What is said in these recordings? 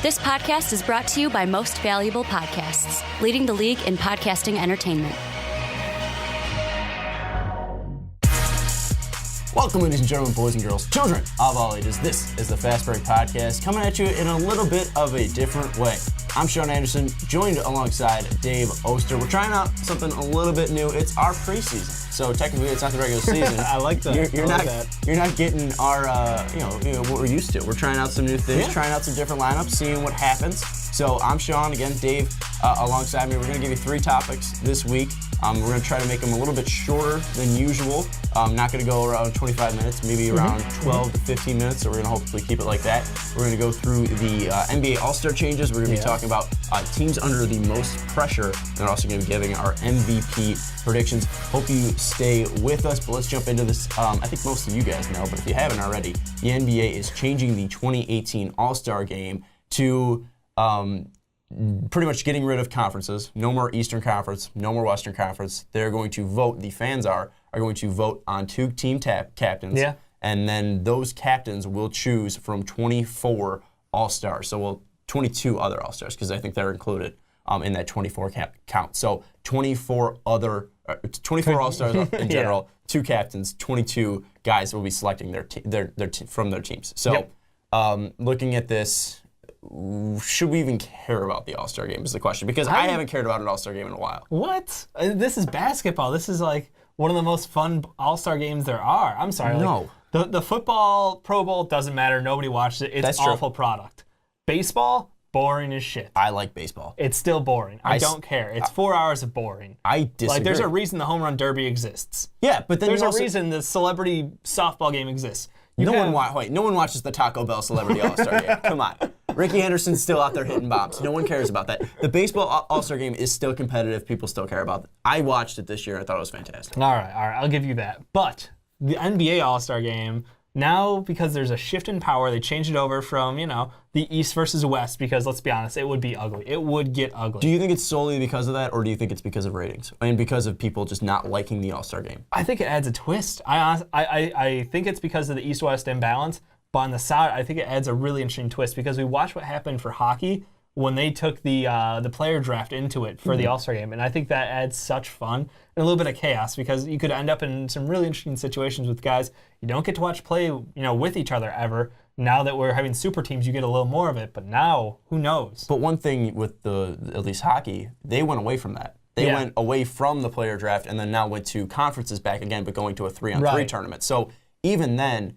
This podcast is brought to you by Most Valuable Podcasts, leading the league in podcasting entertainment. Welcome, ladies and gentlemen, boys and girls, children of all ages. This is the Fast Break Podcast, coming at you in a little bit of a different way. I'm Sean Anderson, joined alongside Dave Oster. We're trying out something a little bit new. It's our preseason, so technically it's not the regular season. I like that. You're not getting our, what we're used to. We're trying out some new things, trying out some different lineups, seeing what happens. So I'm Sean, again, Dave alongside me. We're going to give you 3 topics this week. We're going to try to make them a little bit shorter than usual. Not going to go around 25 minutes, maybe around 12 to 15 minutes, so we're going to hopefully keep it like that. We're going to go through the NBA All-Star changes. We're going to be talking about teams under the most pressure, and we're also going to be giving our MVP predictions. Hope you stay with us, but let's jump into this. I think most of you guys know, but if you haven't already, the NBA is changing the 2018 All-Star Game to pretty much getting rid of conferences. No more Eastern Conference, no more Western Conference. They're going to vote, the fans are going to vote on 2 team captains. Yeah. And then those captains will choose from 24 All-Stars. So 22 other All-Stars, because I think they're included in that 24 count. So 24 All-Stars in general, 2 captains, 22 guys will be selecting from their teams. So looking at this, should we even care about the All-Star Game is the question, because I haven't cared about an All-Star Game in a while. What? This is basketball. This is like one of the most fun All-Star games there are. I'm sorry. No. Like, the football Pro Bowl doesn't matter. Nobody watches it. It's an awful product. Baseball, boring as shit. I like baseball. It's still boring. I don't care. It's 4 hours of boring. I disagree. Like, there's a reason the home run derby exists. Yeah, but then there's a reason the celebrity softball game exists. No one watches the Taco Bell Celebrity All-Star Game. Come on. Ricky Henderson's still out there hitting bombs. No one cares about that. The baseball All-Star Game is still competitive. People still care about it. I watched it this year. I thought it was fantastic. All right. I'll give you that. But the NBA All-Star Game, now because there's a shift in power, they changed it over from, the East versus West, because let's be honest, it would be ugly. It would get ugly. Do you think it's solely because of that, or do you think it's because of ratings and because of people just not liking the All-Star Game? I think it adds a twist. I think it's because of the East-West imbalance, but on the side, I think it adds a really interesting twist, because we watched what happened for hockey when they took the player draft into it for the All-Star Game, and I think that adds such fun and a little bit of chaos, because you could end up in some really interesting situations with guys you don't get to watch play, with each other ever. Now that we're having super teams, you get a little more of it, but now, who knows? But one thing with at least hockey, they went away from that. They went away from the player draft and then now went to conferences back again, but going to a 3-on-3 tournament. So even then,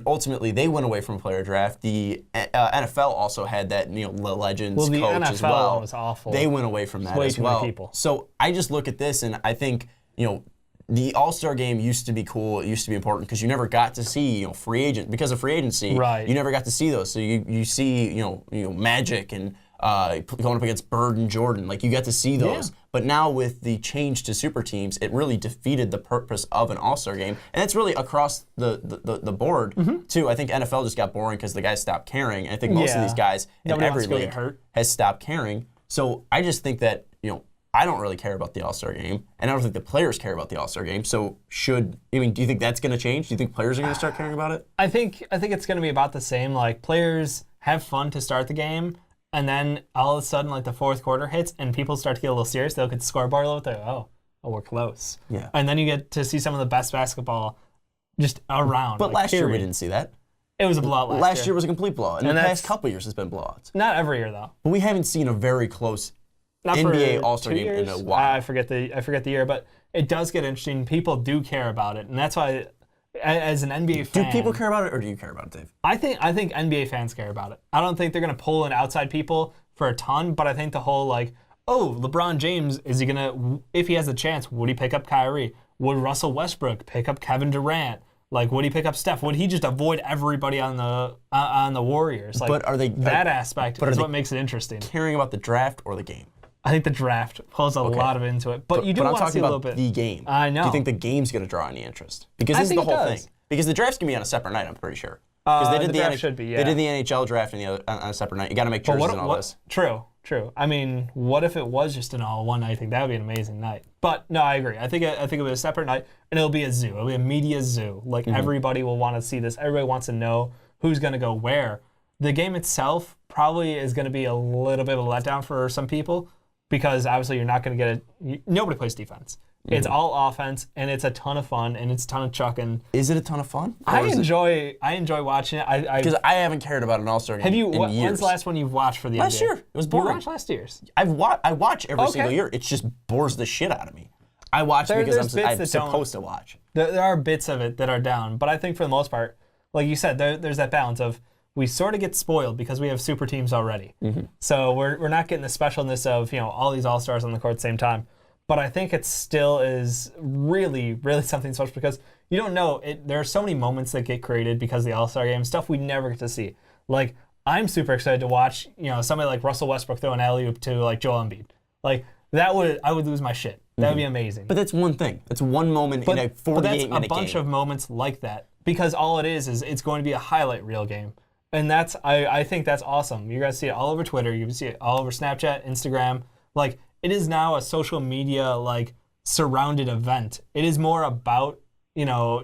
ultimately they went away from a player draft. The NFL also had that, the Legends coach NFL as well. Was awful. They went away from that as well. People. So I just look at this and I think, the All-Star Game used to be cool. It used to be important because you never got to see, free agent because of free agency. Right. You never got to see those. So you see, Magic and going up against Bird and Jordan. Like, you get to see those. Yeah. But now with the change to super teams, it really defeated the purpose of an All-Star Game. And it's really across the board, too. I think NFL just got boring because the guys stopped caring. And I think most of these guys in every league has stopped caring. So I just think that, I don't really care about the All-Star Game, and I don't think the players care about the All-Star Game. So do you think that's going to change? Do you think players are going to start caring about it? I think it's going to be about the same. Like, players have fun to start the game, and then all of a sudden, like, the fourth quarter hits, and people start to get a little serious. They look at the scoreboard a little bit. Oh, we're close. Yeah. And then you get to see some of the best basketball just around. But last year we didn't see that. It was a blowout last year. Last year was a complete blowout. And the past couple years has been blowouts. Not every year, though. But we haven't seen a very close NBA All-Star Game in a while. I forget the year, but it does get interesting. People do care about it, and that's why, as an NBA fan, do people care about it, or do you care about it, Dave? I think NBA fans care about it. I don't think they're going to pull in outside people for a ton, but I think the whole LeBron James, is he gonna, if he has a chance, would he pick up Kyrie? Would Russell Westbrook pick up Kevin Durant? Like, would he pick up Steph? Would he just avoid everybody on the Warriors? Like, but are they that aspect is what makes it interesting. Caring about the draft or the game? I think the draft pulls a lot of into it, but you do want to see a little bit. I'm talking about the game. I know. Do you think the game's going to draw any interest? Because this is the whole thing. Because the draft's going to be on a separate night, I'm pretty sure. Because they did the NHL draft on a separate night. You got to make jerseys and all this. True. I mean, what if it was just an all one night? I think that would be an amazing night. But no, I agree. I think it'll be a separate night, and it'll be a zoo. It'll be a media zoo. Like, everybody will want to see this. Everybody wants to know who's going to go where. The game itself, probably is going to be a little bit of a letdown for some people because obviously you're not going to get nobody plays defense. It's all offense, and it's a ton of fun, and it's a ton of chucking. Is it a ton of fun? I enjoy watching it. Because I haven't cared about an All-Star game in years. When's the last one you've watched for the NBA? Last year. It was boring. You watched last year's? I watch every single year. It just bores the shit out of me. I watch because I'm supposed to watch. There are bits of it that are down, but I think for the most part, like you said, there's that balance of we sort of get spoiled because we have super teams already. So we're not getting the specialness of all these All-Stars on the court at the same time. But I think it still is really, really something special because you don't know. There are so many moments that get created because of the All-Star game, stuff we never get to see. Like, I'm super excited to watch, somebody like Russell Westbrook throw an alley-oop to, like, Joel Embiid. Like, I would lose my shit. That would be amazing. But that's one thing. That's one moment in a 48-minute game. But that's a bunch of moments like that because all it is it's going to be a highlight reel game. And I think that's awesome. You're going to see it all over Twitter. You can see it all over Snapchat, Instagram. Like, it is now a social media surrounded event. It is more about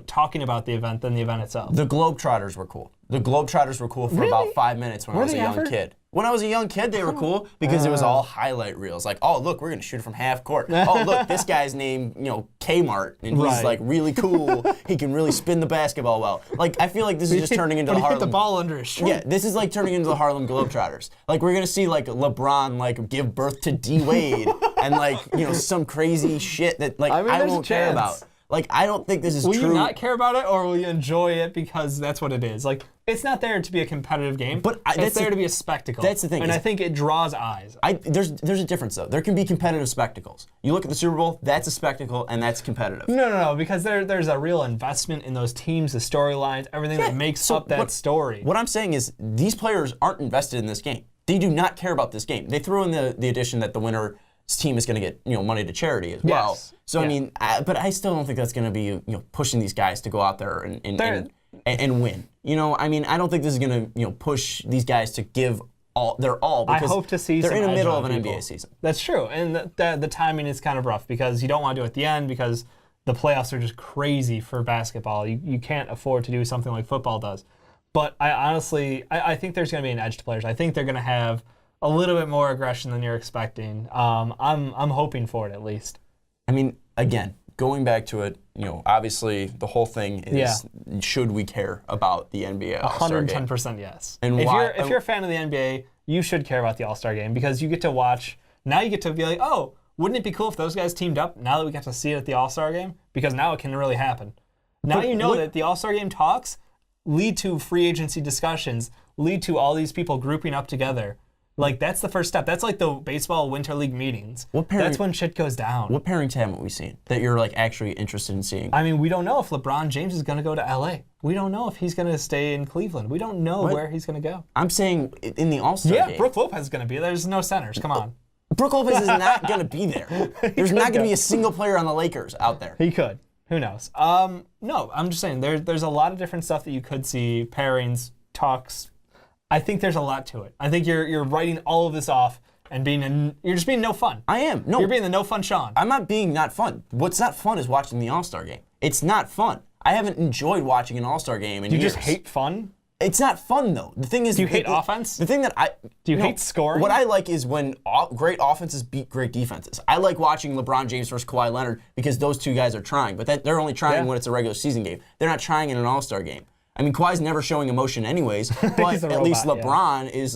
talking about the event than the event itself. The Globetrotters were cool. The Globetrotters were cool for about 5 minutes when I was a young kid. When I was a young kid, they were cool because it was all highlight reels. Like, oh, look, we're going to shoot it from half court. Oh, look, this guy's named, Kmart, and he's, really cool. He can really spin the basketball well. Like, I feel like this is just turning into the Harlem... hit the ball under his shirt. Yeah, this is, turning into the Harlem Globetrotters. Like, we're going to see, LeBron, give birth to D-Wade and, some crazy shit that, I won't care about. I don't think this is true. Will you not care about it, or will you enjoy it because that's what it is? It's not there to be a competitive game, but it's there to be a spectacle. That's the thing. And I think it draws eyes. There's a difference, though. There can be competitive spectacles. You look at the Super Bowl, that's a spectacle, and that's competitive. No, because there's a real investment in those teams, the storylines, everything that makes up that story. What I'm saying is these players aren't invested in this game. They do not care about this game. They threw in the addition that the winner team is going to get money to charity as well. So but I still don't think that's going to be pushing these guys to go out there and win. I don't think this is going to push these guys to give their all because I hope to see they're in the middle of an people. NBA season. That's true, and the timing is kind of rough because you don't want to do it at the end because the playoffs are just crazy for basketball. You can't afford to do something like football does. But I honestly think there's going to be an edge to players. I think they're going to have a little bit more aggression than you're expecting. I'm hoping for it at least. Again, going back to it, obviously the whole thing is should we care about the NBA All-Star game? 110% yes. And if you're a fan of the NBA, you should care about the All-Star game because you get to watch. Now you get to be like, oh, wouldn't it be cool if those guys teamed up? Now that we get to see it at the All-Star game, because now it can really happen. Now that the All-Star game talks lead to free agency discussions, lead to all these people grouping up together. That's the first step. That's like the baseball winter league meetings. That's when shit goes down. What pairings haven't we seen that you're actually interested in seeing? We don't know if LeBron James is going to go to LA. We don't know if he's going to stay in Cleveland. We don't know where he's going to go. I'm saying in the All-Star game. Yeah, Brook Lopez is going to be there. There's no centers. Come on. Brook Lopez is not going to be there. There's not going to be a single player on the Lakers out there. He could. Who knows? No, I'm just saying there's a lot of different stuff that you could see, pairings, talks. I think there's a lot to it. I think you're writing all of this off and you're just being no fun. I am. No. You're being the no fun Sean. I'm not being not fun. What's not fun is watching the All-Star game. It's not fun. I haven't enjoyed watching an All-Star game in years. You just hate fun? It's not fun, though. The thing is... Do you hate offense? The thing that Do you hate scoring? What I like is when great offenses beat great defenses. I like watching LeBron James versus Kawhi Leonard because those two guys are trying, but they're only trying when it's a regular season game. They're not trying in an All-Star game. Kawhi's never showing emotion anyways, but at least LeBron is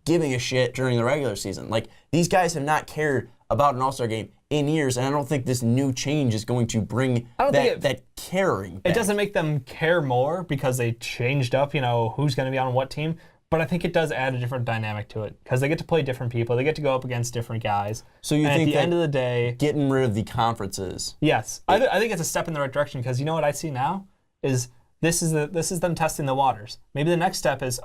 giving a shit during the regular season. These guys have not cared about an All-Star game in years, and I don't think this new change is going to bring that caring back. It doesn't make them care more because they changed up, who's going to be on what team, but I think it does add a different dynamic to it because they get to play different people. They get to go up against different guys. So you think at the end of the day... Getting rid of the conferences... Yes. I think it's a step in the right direction because you know what I see now is... This is them testing the waters. Maybe the next step is,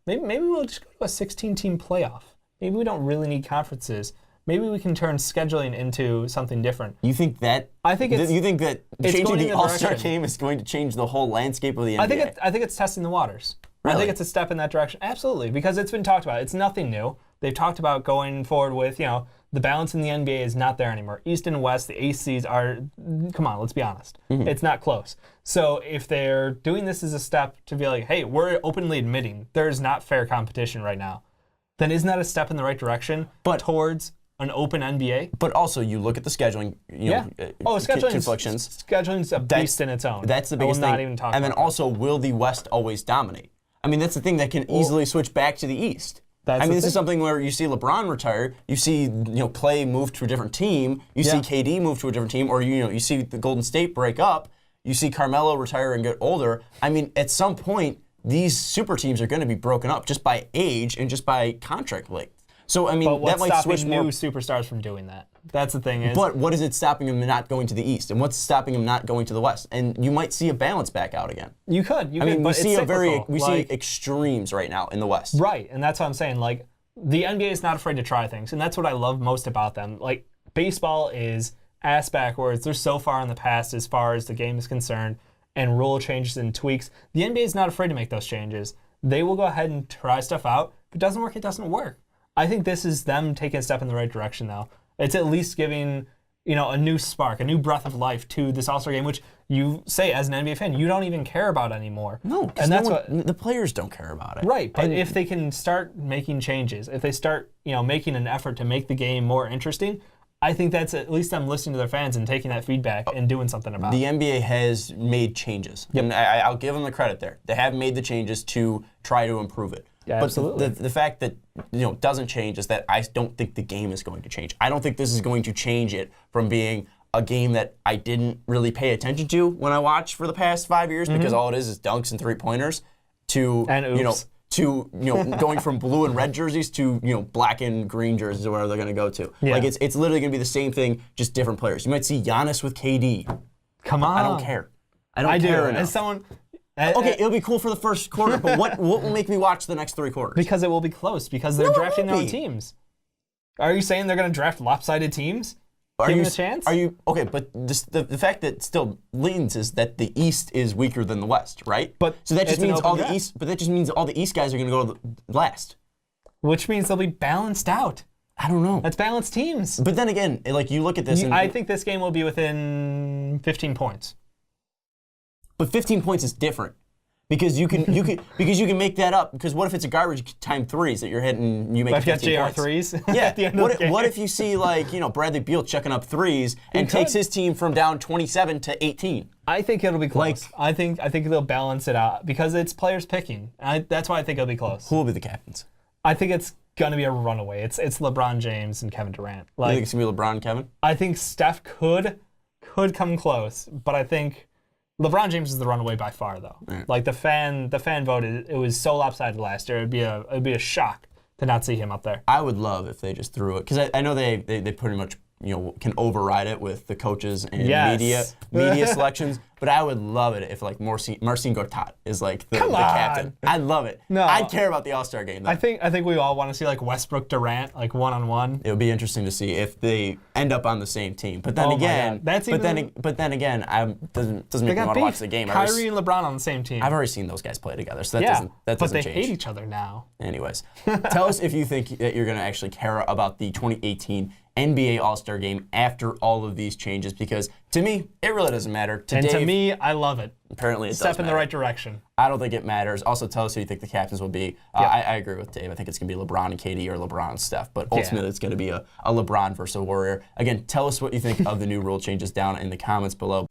maybe we'll just go to a 16-team playoff. Maybe we don't really need conferences. Maybe we can turn scheduling into something different. You think that? You think that changing the All-Star game is going to change the whole landscape of the NBA? I think it's testing the waters. Really? I think it's a step in that direction. Absolutely, because it's been talked about. It's nothing new, they've talked about going forward with, the balance in the NBA is not there anymore. East and West, the ACs are, come on, let's be honest. It's not close. So if they're doing this as a step to be like, hey, we're openly admitting there's not fair competition right now, then isn't that a step in the right direction towards an open NBA? But also, you look at the scheduling, conflictions. Scheduling's a beast in its own. That's the biggest thing. Not even talk and then about also, will the West always dominate? I mean, that's the thing that can easily switch back to the East. This is something where you see LeBron retire, you see Clay move to a different team, you see KD move to a different team, or you see the Golden State break up, you see Carmelo retire and get older. I mean, at some point, these super teams are going to be broken up just by age and just by contract length. So I mean, that might switch more. New superstars from doing that? That's the thing. But what is it stopping them not going to the East, and what's stopping them not going to the West? And you might see a balance back out again. You could. I mean, we see extremes right now in the West. Right, and that's what I'm saying. Like, the NBA is not afraid to try things, and that's what I love most about them. Like, baseball is ass backwards. They're so far in the past as far as the game is concerned, and rule changes and tweaks. The NBA is not afraid to make those changes. They will go ahead and try stuff out. If it doesn't work, it doesn't work. I think this is them taking a step in the right direction, though. It's at least giving, a new spark, a new breath of life to this All-Star game, which you say, as an NBA fan, you don't even care about anymore. No, because the players don't care about it. Right, but if they can start making changes, if they start, making an effort to make the game more interesting, I think that's at least them listening to their fans and taking that feedback and doing something about it. The NBA has made changes. Yep. And I'll give them the credit there. They have made the changes to try to improve it. Yeah, but absolutely. The fact that doesn't change is that I don't think the game is going to change. I don't think this is going to change it from being a game that I didn't really pay attention to when I watched for the past 5 years because all it is dunks and three-pointers to going from blue and red jerseys to black and green jerseys or whatever they're going to go to. Yeah. Like it's literally going to be the same thing, just different players. You might see Giannis with KD. Come on. I don't care. I care enough. As someone. Okay, it'll be cool for the first quarter, but what will make me watch the next 3 quarters? Because it will be close, because they're drafting their own teams. Are you saying they're going to draft lopsided teams? Give them a chance? Okay, but the fact that it still leans is that the East is weaker than the West, right? So that just means all the East. But that just means all the East guys are going to go to the last. Which means they'll be balanced out. I don't know. That's balanced teams. But then again, you look at this. I think this game will be within 15 points. But 15 points is different. Because you can make that up. Because what if it's a garbage time threes that you're hitting and you make 15 points? JR threes? Yeah. At the end of the game? What if you see Bradley Beal chucking up threes and takes his team from down 27 to 18? I think it'll be close. I think they'll balance it out because it's players picking. That's why I think it'll be close. Who will be the captains? I think it's gonna be a runaway. It's LeBron James and Kevin Durant. You think it's gonna be LeBron and Kevin? I think Steph could come close, but I think LeBron James is the runaway by far, though. Right. Like the fan vote, it was so lopsided last year. It'd be a shock to not see him up there. I would love if they just threw it because I know they pretty much can override it with the coaches and media selections. But I would love it if Marcin Gortat is the captain. I'd love it. No, I'd care about the All-Star game. Though. I think we all want to see Westbrook Durant one-on-one. It would be interesting to see if they end up on the same team. But then again, doesn't make me want to watch the game. Kyrie and LeBron on the same team. I've already seen those guys play together, so that doesn't change. But they hate each other now. Anyways, tell us if you think that you're going to actually care about the 2018 NBA All-Star Game after all of these changes, because to me, it really doesn't matter. To me, I love it. Apparently, it does Step in the right direction. I don't think it matters. Also, tell us who you think the captains will be. I agree with Dave. I think it's going to be LeBron and KD or LeBron and Steph, but ultimately it's going to be a LeBron versus a Warrior. Again, tell us what you think of the new rule changes down in the comments below.